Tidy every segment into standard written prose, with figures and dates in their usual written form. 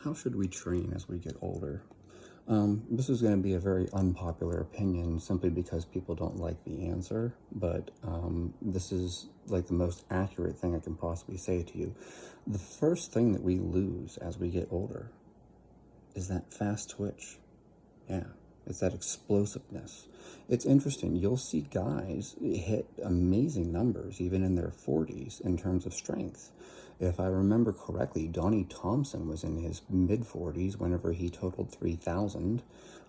How should we train as we get older? This is going to be a very unpopular opinion simply because people don't like the answer, but this is like the most accurate thing I can possibly say to you. The first thing that we lose as we get older is that fast twitch. Yeah, it's that explosiveness. It's interesting. You'll see guys hit amazing numbers even in their 40s in terms of strength. If I remember correctly, Donnie Thompson was in his mid-40s whenever he totaled 3,000.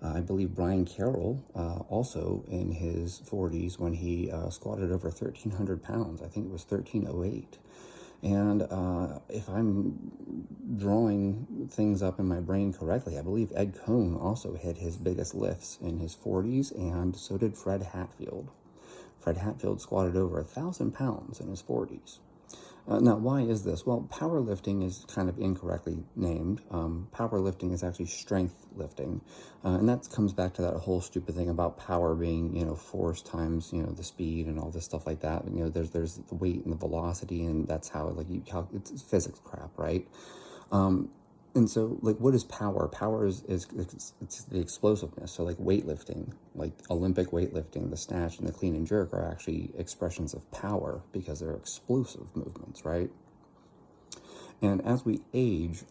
I believe Brian Carroll also in his 40s when he squatted over 1,300 pounds. I think it was 1,308. And if I'm drawing things up in my brain correctly, I believe Ed Cohn also hit his biggest lifts in his 40s, and so did Fred Hatfield. Fred Hatfield squatted over 1,000 pounds in his 40s. Now, why is this? Well, powerlifting is kind of incorrectly named. Powerlifting is actually strength lifting. And that comes back to that whole stupid thing about power being, force times, the speed and all this stuff like that. There's the weight and the velocity, and that's how, like, it's physics crap, right? And so, like, what is power? Power is it's the explosiveness. So, like, weightlifting, like Olympic weightlifting, the snatch and the clean and jerk are actually expressions of power because they're explosive movements, right? And as we age,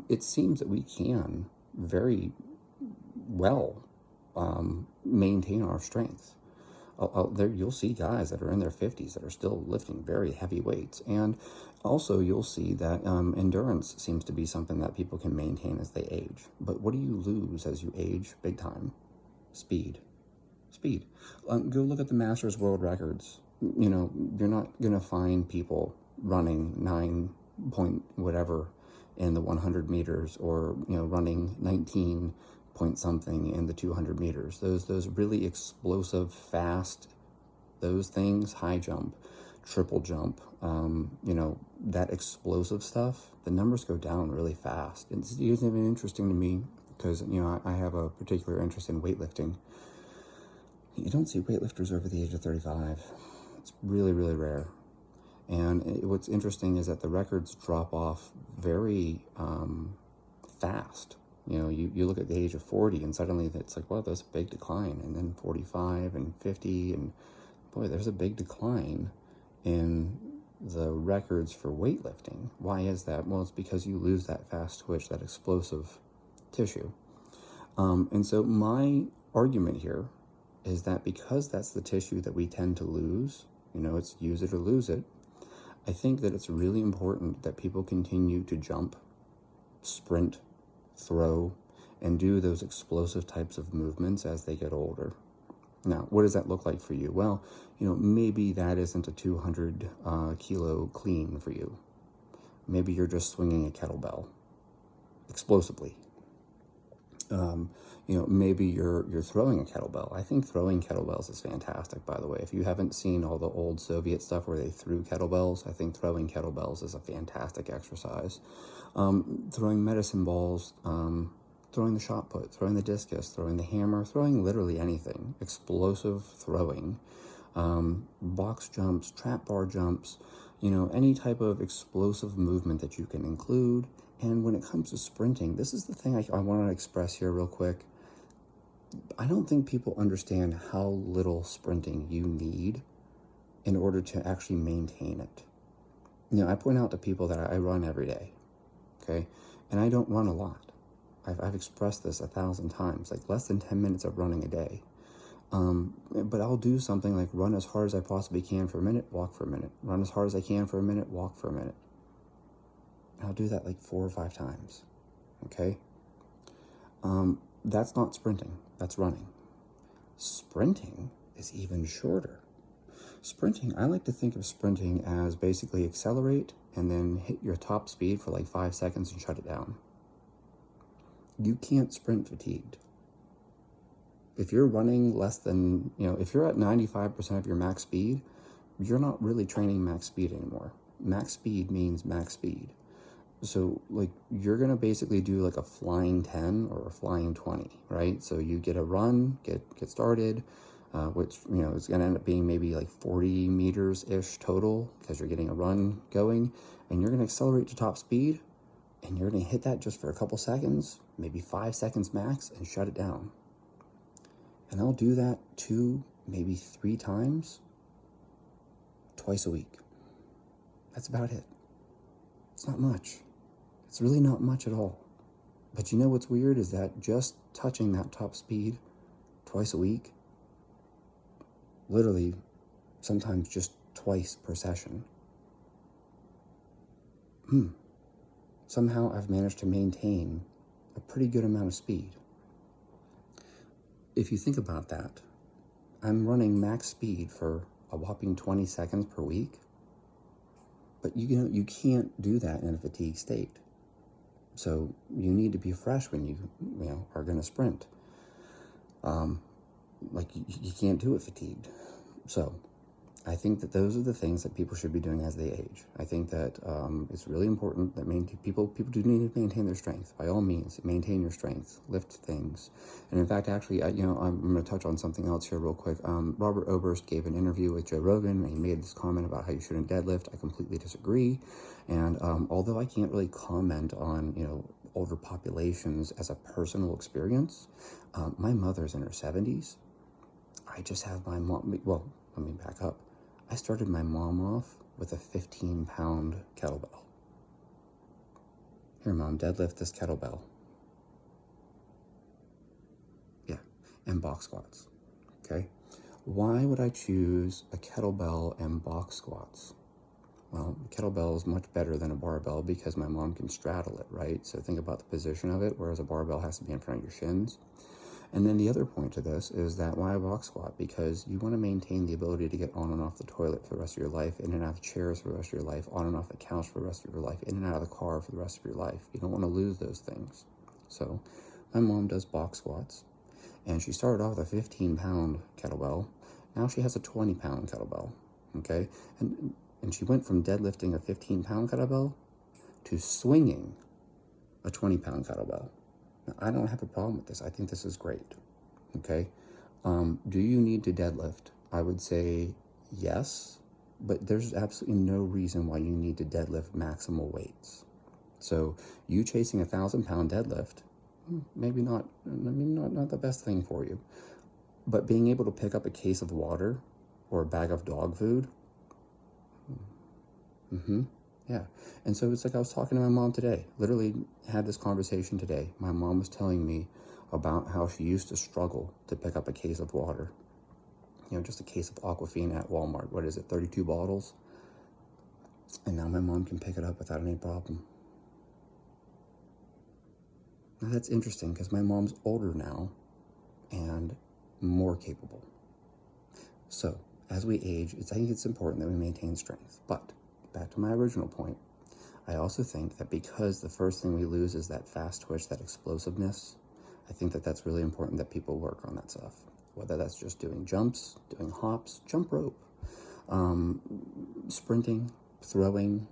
it seems that we can very well maintain our strength. There you'll see guys that are in their 50s that are still lifting very heavy weights, and also you'll see that endurance seems to be something that people can maintain as they age. But what do you lose as you age? Big time. Speed. Go look at the Masters World Records. You're not gonna find people running 9 point whatever in the 100 meters, or running 19 point something in the 200 meters. Those really explosive, fast, those things, high jump, triple jump, that explosive stuff, the numbers go down really fast. It's even interesting to me because, I have a particular interest in weightlifting. You don't see weightlifters over the age of 35. It's really, really rare. And what's interesting is that the records drop off very fast. You look at the age of 40 and suddenly it's like, well, there's a big decline. And then 45 and 50, and boy, there's a big decline in the records for weightlifting. Why is that? Well, it's because you lose that fast twitch, that explosive tissue. And so my argument here is that because that's the tissue that we tend to lose, it's use it or lose it, I think that it's really important that people continue to jump, sprint, throw, and do those explosive types of movements as they get older. Now, what does that look like for you? Well, maybe that isn't a 200 kilo clean for you. Maybe you're just swinging a kettlebell explosively. Maybe you're throwing a kettlebell. I think throwing kettlebells is fantastic, by the way. If you haven't seen all the old Soviet stuff where they threw kettlebells, I think throwing kettlebells is a fantastic exercise. Throwing medicine balls, throwing the shot put, throwing the discus, throwing the hammer, throwing literally anything. Explosive throwing, box jumps, trap bar jumps, any type of explosive movement that you can include. And when it comes to sprinting, this is the thing I want to express here real quick. I don't think people understand how little sprinting you need in order to actually maintain it. I point out to people that I run every day, okay? And I don't run a lot. I've expressed this 1,000 times, like less than 10 minutes of running a day. But I'll do something like run as hard as I possibly can for a minute, walk for a minute. Run as hard as I can for a minute, walk for a minute. And I'll do that like 4 or 5 times, okay? That's not sprinting, that's running. Sprinting is even shorter. Sprinting, I like to think of sprinting as basically accelerate and then hit your top speed for like 5 seconds and shut it down. You can't sprint fatigued. If you're running less than, if you're at 95% of your max speed, you're not really training max speed anymore. Max speed means max speed. So, like, you're going to basically do like a flying 10 or a flying 20, right? So you get a run, get started, which, is going to end up being maybe like 40 meters-ish total because you're getting a run going, and you're going to accelerate to top speed. And you're going to hit that just for a couple seconds, maybe 5 seconds max, and shut it down. And I'll do that 2, maybe 3 times, twice a week. That's about it. It's not much. It's really not much at all. But you know what's weird is that just touching that top speed twice a week, literally sometimes just twice per session, somehow I've managed to maintain a pretty good amount of speed. If you think about that, I'm running max speed for a whopping 20 seconds per week, but you can't do that in a fatigue state. So you need to be fresh when you are going to sprint. You can't do it fatigued. So I think that those are the things that people should be doing as they age. I think that it's really important that people do need to maintain their strength. By all means, maintain your strength, lift things. And in fact, actually, I'm going to touch on something else here real quick. Robert Oberst gave an interview with Joe Rogan, and he made this comment about how you shouldn't deadlift. I completely disagree. And although I can't really comment on, older populations as a personal experience, my mother's in her 70s. I just have my mom, well, let me back up. I started my mom off with a 15-pound kettlebell. Here, Mom, deadlift this kettlebell. Yeah, and box squats, okay? Why would I choose a kettlebell and box squats? Well, the kettlebell is much better than a barbell because my mom can straddle it, right? So think about the position of it, whereas a barbell has to be in front of your shins. And then the other point to this is that why a box squat? Because you want to maintain the ability to get on and off the toilet for the rest of your life, in and out of chairs for the rest of your life, on and off the couch for the rest of your life, in and out of the car for the rest of your life. You don't want to lose those things. So my mom does box squats, and she started off with a 15-pound kettlebell. Now she has a 20-pound kettlebell, okay? And she went from deadlifting a 15-pound kettlebell to swinging a 20-pound kettlebell. Now, I don't have a problem with this. I think this is great, okay? Do you need to deadlift? I would say yes, but there's absolutely no reason why you need to deadlift maximal weights. So you chasing a 1,000-pound deadlift, maybe not the best thing for you. But being able to pick up a case of water or a bag of dog food, yeah. And so it's like I was talking to my mom today, literally had this conversation today. My mom was telling me about how she used to struggle to pick up a case of water. Just a case of Aquafina at Walmart. What is it, 32 bottles? And now my mom can pick it up without any problem. Now that's interesting because my mom's older now and more capable. So as we age, I think it's important that we maintain strength. But back to my original point, I also think that because the first thing we lose is that fast twitch, that explosiveness, I think that that's really important that people work on that stuff. Whether that's just doing jumps, doing hops, jump rope, sprinting, throwing,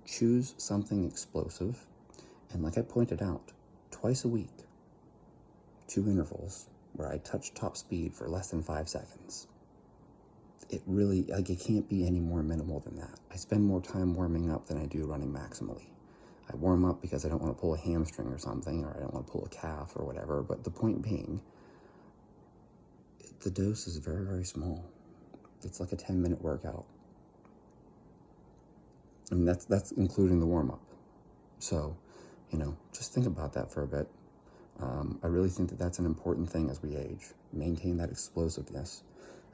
choose something explosive. And like I pointed out, twice a week, 2 intervals where I touch top speed for less than 5 seconds. It really, it can't be any more minimal than that. I spend more time warming up than I do running maximally. I warm up because I don't want to pull a hamstring or something, or I don't want to pull a calf or whatever. But the point being, the dose is very, very small. It's like a 10-minute workout. And that's including the warm up. So, just think about that for a bit. I really think that that's an important thing as we age. Maintain that explosiveness.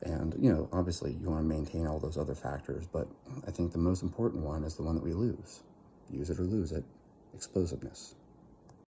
And, obviously you want to maintain all those other factors, but I think the most important one is the one that we lose. Use it or lose it, explosiveness.